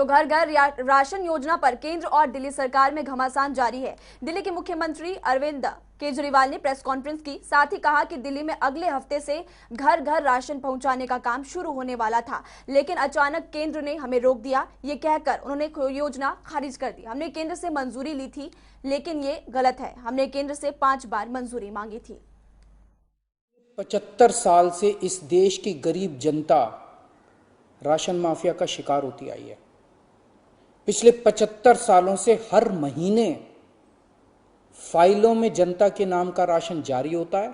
तो घर घर राशन योजना पर केंद्र और दिल्ली सरकार में घमासान जारी है। दिल्ली के मुख्यमंत्री अरविंद केजरीवाल ने प्रेस कॉन्फ्रेंस की, साथ ही कहा कि दिल्ली में अगले हफ्ते से घर घर राशन पहुंचाने का काम शुरू होने वाला था, लेकिन अचानक केंद्र ने हमें रोक दिया। ये कहकर उन्होंने योजना खारिज कर दी। हमने केंद्र से मंजूरी ली थी, लेकिन ये गलत है। हमने केंद्र से 5 बार मंजूरी मांगी थी। 75 साल से इस देश की गरीब जनता राशन माफिया का शिकार होती आई है। पिछले 75 सालों से हर महीने फाइलों में जनता के नाम का राशन जारी होता है,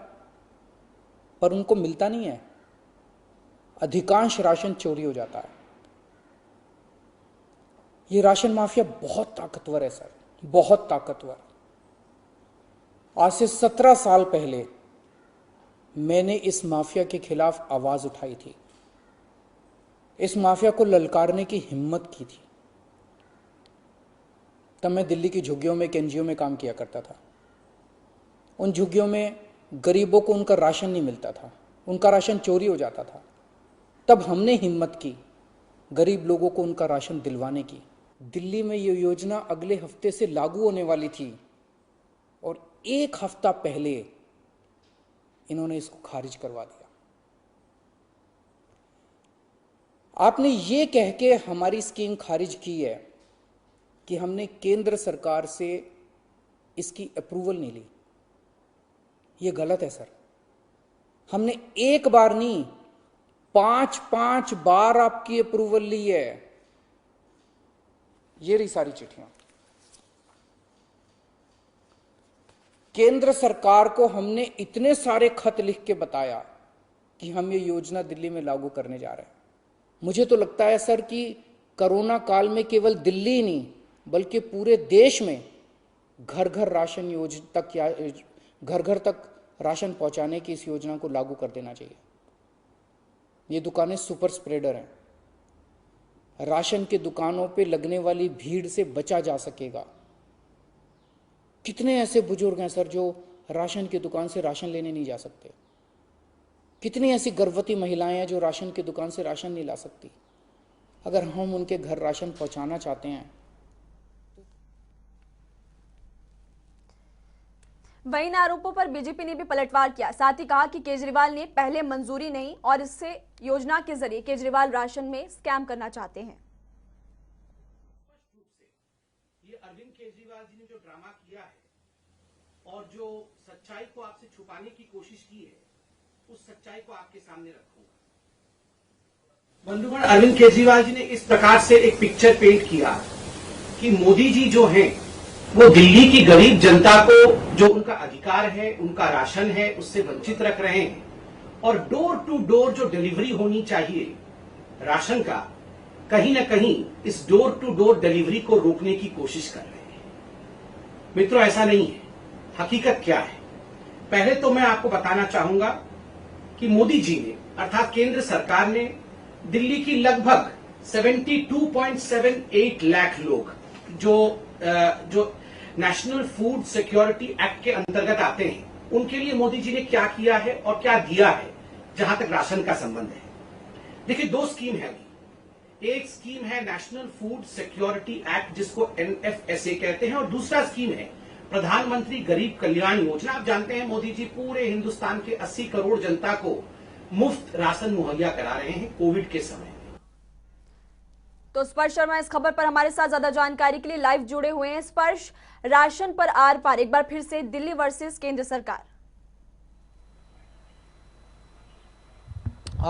पर उनको मिलता नहीं है। अधिकांश राशन चोरी हो जाता है। ये राशन माफिया बहुत ताकतवर है सर, बहुत ताकतवर। आज से 17 साल पहले मैंने इस माफिया के खिलाफ आवाज उठाई थी, इस माफिया को ललकारने की हिम्मत की थी। तब मैं दिल्ली की झुग्गियों में एक एनजीओ में काम किया करता था। उन झुग्गियों में गरीबों को उनका राशन नहीं मिलता था, उनका राशन चोरी हो जाता था। तब हमने हिम्मत की गरीब लोगों को उनका राशन दिलवाने की। दिल्ली में ये योजना अगले हफ्ते से लागू होने वाली थी और 1 हफ्ता पहले इन्होंने इसको खारिज करवा दिया। आपने ये कह के हमारी स्कीम खारिज की है कि हमने केंद्र सरकार से इसकी अप्रूवल नहीं ली। ये गलत है सर। हमने 1 बार नहीं, 5 बार आपकी अप्रूवल ली है। ये रही सारी चिट्ठियां। केंद्र सरकार को हमने इतने सारे खत लिख के बताया कि हम ये योजना दिल्ली में लागू करने जा रहे हैं। मुझे तो लगता है सर कि कोरोना काल में केवल दिल्ली ही नहीं बल्कि पूरे देश में घर घर राशन योजना तक या घर घर तक राशन पहुंचाने की इस योजना को लागू कर देना चाहिए। ये दुकानें सुपर स्प्रेडर हैं। राशन की दुकानों पे लगने वाली भीड़ से बचा जा सकेगा। कितने ऐसे बुजुर्ग हैं सर जो राशन की दुकान से राशन लेने नहीं जा सकते? कितनी ऐसी गर्भवती महिलाएं हैं जो राशन की दुकान से राशन नहीं ला सकती? अगर हम उनके घर राशन पहुंचाना चाहते हैं। वहीं इन आरोपों पर बीजेपी ने भी पलटवार किया, साथ ही कहा कि केजरीवाल ने पहले मंजूरी नहीं और इससे योजना के जरिए केजरीवाल राशन में स्कैम करना चाहते हैं। ये अरविंद केजरीवाल जी ने जो ड्रामा किया है और जो सच्चाई को आपसे छुपाने की कोशिश की है, उस सच्चाई को आपके सामने रखूंगा। बंधुगण, अरविंद केजरीवाल जी ने इस प्रकार से एक पिक्चर पेंट किया कि मोदी जी जो हैं वो दिल्ली की गरीब जनता को जो उनका अधिकार है, उनका राशन है, उससे वंचित रख रहे हैं और डोर टू डोर जो डिलीवरी होनी चाहिए राशन का, कहीं ना कहीं इस डोर टू डोर डिलीवरी को रोकने की कोशिश कर रहे हैं। मित्रों, ऐसा नहीं है। हकीकत क्या है? पहले तो मैं आपको बताना चाहूंगा कि मोदी जी ने अर्थात केंद्र सरकार ने दिल्ली की लगभग 72.78 लाख लोग जो नेशनल फूड सिक्योरिटी एक्ट के अंतर्गत आते हैं, उनके लिए मोदी जी ने क्या किया है और क्या दिया है जहां तक राशन का संबंध है। देखिए, 2 स्कीम है। एक स्कीम है नेशनल फूड सिक्योरिटी एक्ट, जिसको NFSA कहते हैं, और दूसरा स्कीम है प्रधानमंत्री गरीब कल्याण योजना। आप जानते हैं मोदी जी पूरे हिंदुस्तान के 80 करोड़ जनता को मुफ्त राशन मुहैया करा रहे हैं कोविड के समय। तो स्पर्श शर्मा इस खबर पर हमारे साथ ज्यादा जानकारी के लिए लाइव जुड़े हुए हैं। स्पर्श, राशन पर आर पार एक बार फिर से दिल्ली वर्सेस केंद्र सरकार।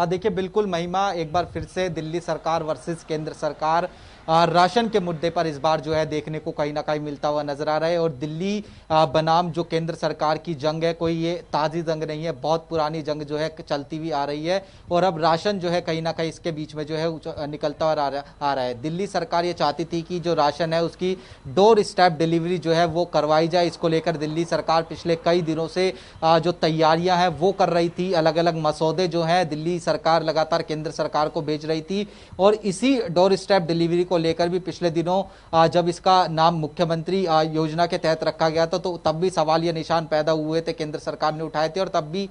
देखिए, बिल्कुल महिमा, एक बार फिर से दिल्ली सरकार वर्सेस केंद्र सरकार राशन के मुद्दे पर इस बार जो है देखने को कहीं ना कहीं मिलता हुआ नजर आ रहा है। और दिल्ली बनाम जो केंद्र सरकार की जंग है, कोई ये ताज़ी जंग नहीं है, बहुत पुरानी जंग जो है चलती हुई आ रही है। और अब राशन जो है कहीं ना कहीं इसके बीच में जो है निकलता हुआ आ रहा है। दिल्ली सरकार ये चाहती थी कि जो राशन है उसकी डोर स्टेप डिलीवरी जो है वो करवाई जाए। इसको लेकर दिल्ली सरकार पिछले कई दिनों से जो तैयारियां हैं वो कर रही थी। अलग अलग मसौदे जो हैं दिल्ली सरकार लगातार केंद्र सरकार को भेज रही थी और इसी डोर स्टेप डिलीवरी को लेकर भी पिछले दिनों जब इसका नाम मुख्यमंत्री योजना के तहत रखा गया था तो तब भी सवाल ये निशान पैदा हुए थे, केंद्र सरकार ने उठाए थे और तब भी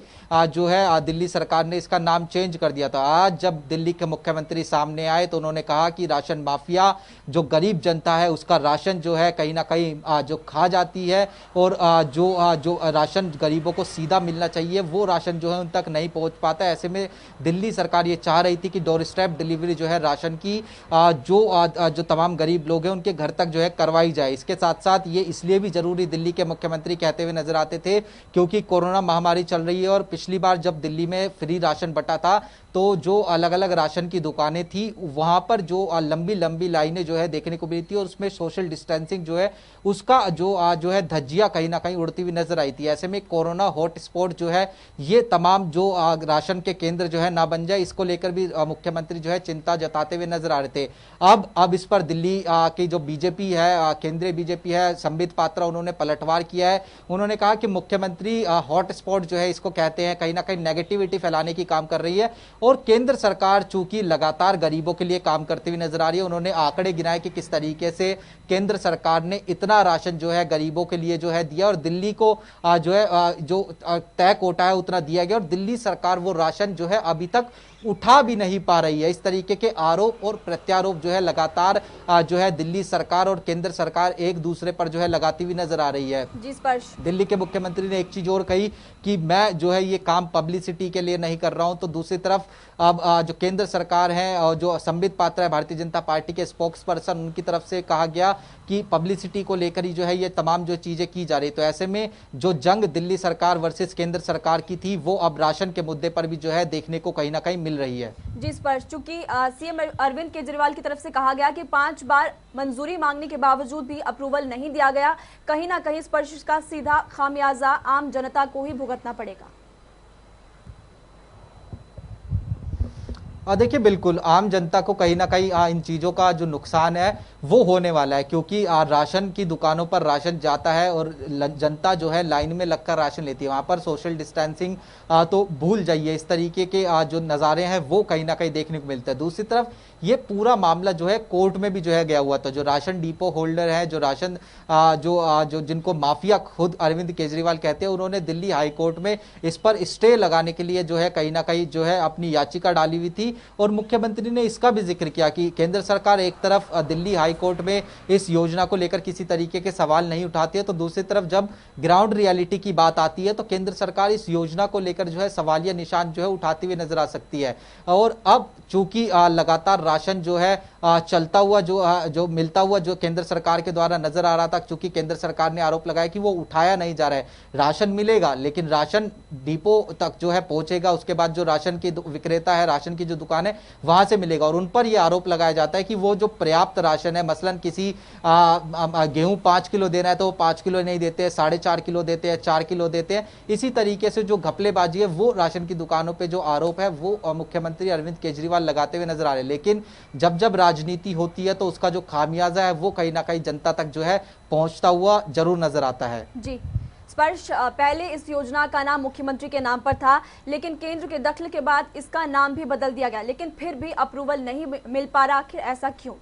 जो है दिल्ली सरकार ने इसका नाम चेंज कर दिया था। आज जब दिल्ली के मुख्यमंत्री सामने आए तो उन्होंने कहा कि राशन माफिया जो गरीब जनता है उसका राशन जो है कहीं ना कहीं जो खा जाती है और जो राशन गरीबों को सीधा मिलना चाहिए वो राशन जो है उन तक नहीं पहुंच पाता है। ऐसे में दिल्ली सरकार ये चाह रही थी कि डोर स्टेप डिलीवरी जो है राशन की जो तमाम गरीब लोग हैं उनके घर तक जो है करवाई जाए। इसके साथ साथ ये इसलिए भी जरूरी दिल्ली के मुख्यमंत्री कहते हुए नजर आते थे क्योंकि कोरोना महामारी चल रही है और पिछली बार जब दिल्ली में फ्री राशन बंटा था तो जो अलग अलग राशन की दुकानें थी वहां पर जो लंबी लंबी लाइनें जो है देखने को मिली थी और उसमें सोशल डिस्टेंसिंग जो है उसका जो है धज्जियां कहीं ना कहीं उड़ती हुई नजर आई थी। ऐसे में कोरोना हॉटस्पॉट जो है ये तमाम जो राशन के केंद्र जो है ना बन जाए, इसको लेकर भी मुख्यमंत्री जो है चिंता जताते हुए नजर आ रहे थे। अब इस पर दिल्ली की जो बीजेपी है, केंद्रीय बीजेपी है, संबित पात्रा, उन्होंने पलटवार किया है। उन्होंने कहा कि मुख्यमंत्री हॉटस्पॉट जो है इसको कहते हैं कहीं ना कहीं नेगेटिविटी फैलाने की काम कर रही है और केंद्र सरकार चूंकि लगातार गरीबों के लिए काम करती हुई नजर आ रही है। उन्होंने आंकड़े गिनाए कि किस तरीके से केंद्र सरकार ने इतना राशन जो है गरीबों के लिए जो है दिया और दिल्ली को जो है जो तय कोटा है उतना दिया गया और दिल्ली सरकार वो राशन जो है अभी तक उठा भी नहीं पा रही है। इस तरीके के आरोप और प्रत्यारोप जो है लगातार जो है दिल्ली सरकार और केंद्र सरकार एक दूसरे पर जो है लगाती हुई नजर आ रही है। जी स्पर्श, दिल्ली के मुख्यमंत्री ने एक चीज और कही कि मैं जो है ये काम पब्लिसिटी के लिए नहीं कर रहा हूं, तो दूसरी तरफ अब जो केंद्र सरकार है और जो संबित पात्रा है भारतीय जनता पार्टी के स्पोक्स पर्सन, उनकी तरफ से कहा गया कि पब्लिसिटी को लेकर ही जो है ये तमाम जो चीजें की जा रही। तो ऐसे में जो जंग दिल्ली सरकार वर्सेस केंद्र सरकार की थी वो अब राशन के मुद्दे पर भी जो है देखने को कहीं ना कहीं मिल रही है। जी स्पर्श, चूंकि सीएम अरविंद केजरीवाल की तरफ से कहा गया कि 5 बार मंजूरी मांगने के बावजूद भी अप्रूवल नहीं दिया गया, कहीं ना कहीं स्पर्श का सीधा खामियाजा आम जनता को ही भुगतना पड़ेगा। देखिए बिल्कुल आम जनता को कहीं ना कहीं इन चीज़ों का जो नुकसान है वो होने वाला है क्योंकि राशन की दुकानों पर राशन जाता है और जनता जो है लाइन में लगकर राशन लेती है, वहां पर सोशल डिस्टेंसिंग तो भूल जाइए। इस तरीके के जो नज़ारे हैं वो कहीं ना कहीं देखने को मिलते हैं। दूसरी तरफ ये पूरा मामला जो है कोर्ट में भी जो है गया हुआ था। जो राशन डिपो होल्डर है, जो राशन जो जिनको माफिया खुद अरविंद केजरीवाल कहते हैं, उन्होंने दिल्ली हाई कोर्ट में इस पर स्टे लगाने के लिए जो है कहीं ना कहीं जो है अपनी याचिका डाली हुई थी और मुख्यमंत्री ने इसका भी जिक्र किया कि केंद्र सरकार एक तरफ दिल्ली हाई कोर्ट में इस योजना को लेकर किसी तरीके के सवाल नहीं उठाती है, तो दूसरी तरफ जब ग्राउंड रियलिटी की बात आती है तो केंद्र सरकार इस योजना को लेकर जो है सवालिया निशान जो है उठाती हुई नजर आ सकती है। और अब चूंकि लगातार राशन जो है चलता हुआ जो मिलता हुआ जो केंद्र सरकार के द्वारा नजर आ रहा था, चूंकि केंद्र सरकार ने आरोप लगाया कि वो उठाया नहीं जा रहा है। राशन मिलेगा लेकिन राशन डिपो तक जो है पहुंचेगा, उसके बाद जो राशन की विक्रेता है, राशन की जो दुकान है वहां से मिलेगा और उन पर यह आरोप लगाया जाता है कि वो जो पर्याप्त राशन है, मसलन किसी गेहूं 5 किलो देना है तो वो 5 किलो नहीं देते, 4.5 किलो देते हैं, 4 किलो देते हैं। इसी तरीके से जो घपलेबाजी है वो राशन की दुकानों पे जो आरोप है वो मुख्यमंत्री अरविंद केजरीवाल लगाते हुए नजर आ रहे हैं। लेकिन जब राजनीति होती है तो उसका जो खामियाजा है वो कहीं ना कहीं जनता तक जो है पहुंचता हुआ जरूर नजर आता है। जी स्पर्श, पहले इस योजना का नाम मुख्यमंत्री के नाम पर था लेकिन केंद्र के दखल के बाद इसका नाम भी बदल दिया गया, लेकिन फिर भी अप्रूवल नहीं मिल पा रहा। आखिर ऐसा क्यों?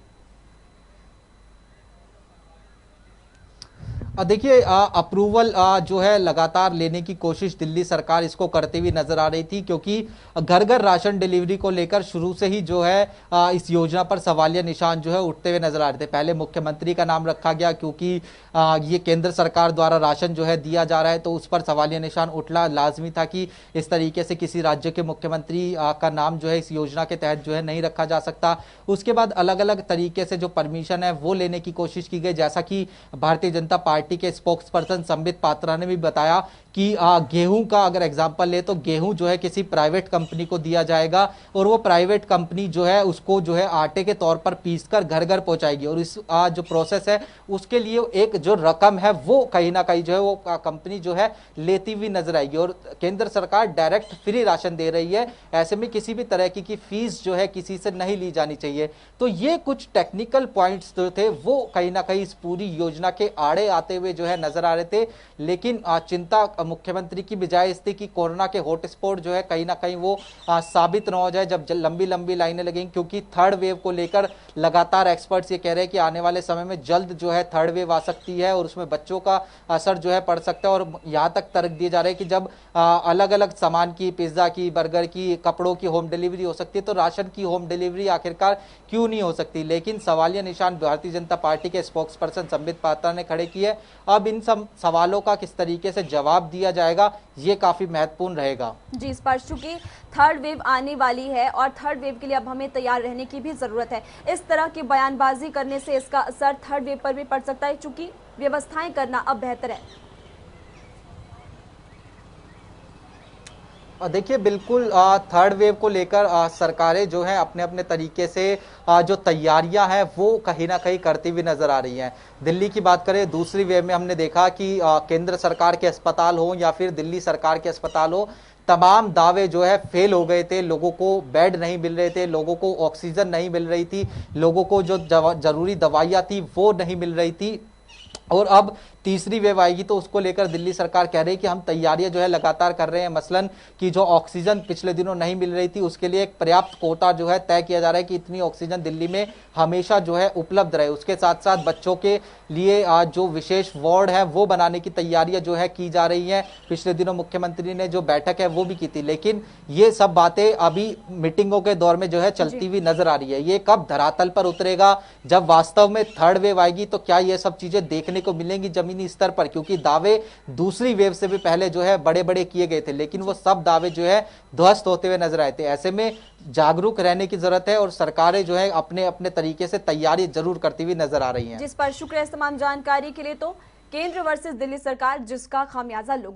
देखिए अप्रूवल जो है लगातार लेने की कोशिश दिल्ली सरकार इसको करती हुई नजर आ रही थी क्योंकि घर घर राशन डिलीवरी को लेकर शुरू से ही जो है इस योजना पर सवालिया निशान जो है उठते हुए नजर आ रहे थे। पहले मुख्यमंत्री का नाम रखा गया क्योंकि ये केंद्र सरकार द्वारा राशन जो है दिया जा रहा है तो उस पर सवालिया निशान उठना लाजमी था कि इस तरीके से किसी राज्य के मुख्यमंत्री का नाम जो है इस योजना के तहत जो है नहीं रखा जा सकता। उसके बाद अलग अलग तरीके से जो परमिशन है वो लेने की कोशिश की गई, जैसा कि भारतीय जनता पार्टी के स्पोक्स पर्सन संबित पात्रा ने भी बताया कि गेहूं का अगर एग्जांपल ले तो गेहूं जो है किसी प्राइवेट कंपनी को दिया जाएगा और वो प्राइवेट कंपनी जो है उसको जो है आटे के तौर पर पीसकर घर घर पहुंचाएगी और इस जो प्रोसेस है उसके लिए एक जो रकम है वो कहीं ना कहीं जो है वो कंपनी जो है लेती हुई नजर आएगी और केंद्र सरकार डायरेक्ट फ्री राशन दे रही है। ऐसे में किसी भी तरह की फीस जो है किसी से नहीं ली जानी चाहिए। तो ये कुछ टेक्निकल पॉइंट्स जो थे वो कहीं ना कहीं इस पूरी योजना के आड़े आते आते हुए जो है नजर आ रहे थे। लेकिन चिंता मुख्यमंत्री की बजाय इस थी कि कोरोना के हॉटस्पॉट जो है कहीं ना कहीं वो साबित न हो जाए जब लंबी लंबी लाइनें लगेंगी, क्योंकि थर्ड वेव को लेकर लगातार एक्सपर्ट्स ये कह रहे हैं कि आने वाले समय में जल्द जो है थर्ड वेव आ सकती है और उसमें बच्चों का असर जो है पड़ सकता है। और यहाँ तक तर्क दिए जा रहे हैं कि जब अलग अलग सामान की, पिज्जा की, बर्गर की, कपड़ों की होम डिलीवरी हो सकती है तो राशन की होम डिलीवरी आखिरकार क्यों नहीं हो सकती। लेकिन सवालिया निशान भारतीय जनता पार्टी के स्पोक्स पर्सन संबित पात्रा ने खड़े किए। अब इन सब सवालों का किस तरीके से जवाब दिया जाएगा ये काफी महत्वपूर्ण रहेगा। जी स्पर्श, चूंकि थर्ड वेव आने वाली है और थर्ड वेव के लिए अब हमें तैयार रहने की भी जरूरत है। इस तरह की बयानबाजी करने से इसका असर थर्ड वेव पर भी पड़ सकता है, चूंकि व्यवस्थाएं करना अब बेहतर है। देखिए बिल्कुल थर्ड वेव को लेकर सरकारें जो है अपने अपने तरीके से जो तैयारियां हैं वो कहीं ना कहीं करती हुई नजर आ रही हैं। दिल्ली की बात करें, दूसरी वेव में हमने देखा कि केंद्र सरकार के अस्पताल हो या फिर दिल्ली सरकार के अस्पताल हो, तमाम दावे जो है फेल हो गए थे। लोगों को बेड नहीं मिल रहे थे, लोगों को ऑक्सीजन नहीं मिल रही थी, लोगों को जो जरूरी दवाइयां थी वो नहीं मिल रही थी। और अब तीसरी वेव आएगी तो उसको लेकर दिल्ली सरकार कह रही है कि हम तैयारियां जो है लगातार कर रहे हैं। मसलन कि जो ऑक्सीजन पिछले दिनों नहीं मिल रही थी उसके लिए एक पर्याप्त कोटा जो है तय किया जा रहा है कि इतनी ऑक्सीजन दिल्ली में हमेशा जो है उपलब्ध रहे। उसके साथ साथ बच्चों के लिए जो विशेष वार्ड है वो बनाने की तैयारियां जो है की जा रही हैं। पिछले दिनों मुख्यमंत्री ने जो बैठक है वो भी की थी, लेकिन ये सब बातें अभी मीटिंगों के दौर में जो है चलती हुई नजर आ रही है। ये कब धरातल पर उतरेगा, जब वास्तव में थर्ड वेव आएगी तो क्या ये सब चीजें देखने को मिलेंगी जमीनी स्तर पर, क्योंकि दावे दूसरी वेव से भी पहले जो है बड़े बड़े किए गए थे लेकिन वो सब दावे जो है ध्वस्त होते हुए नजर आए थे। ऐसे में जागरूक रहने की जरूरत है और सरकारें जो है अपने अपने तरीके से तैयारी जरूर करती हुई नजर आ रही हैं। जिस पर शुक्रिया इस तमाम जानकारी के लिए। तो केंद्र वर्सेस दिल्ली सरकार, जिसका खामियाजा लोगों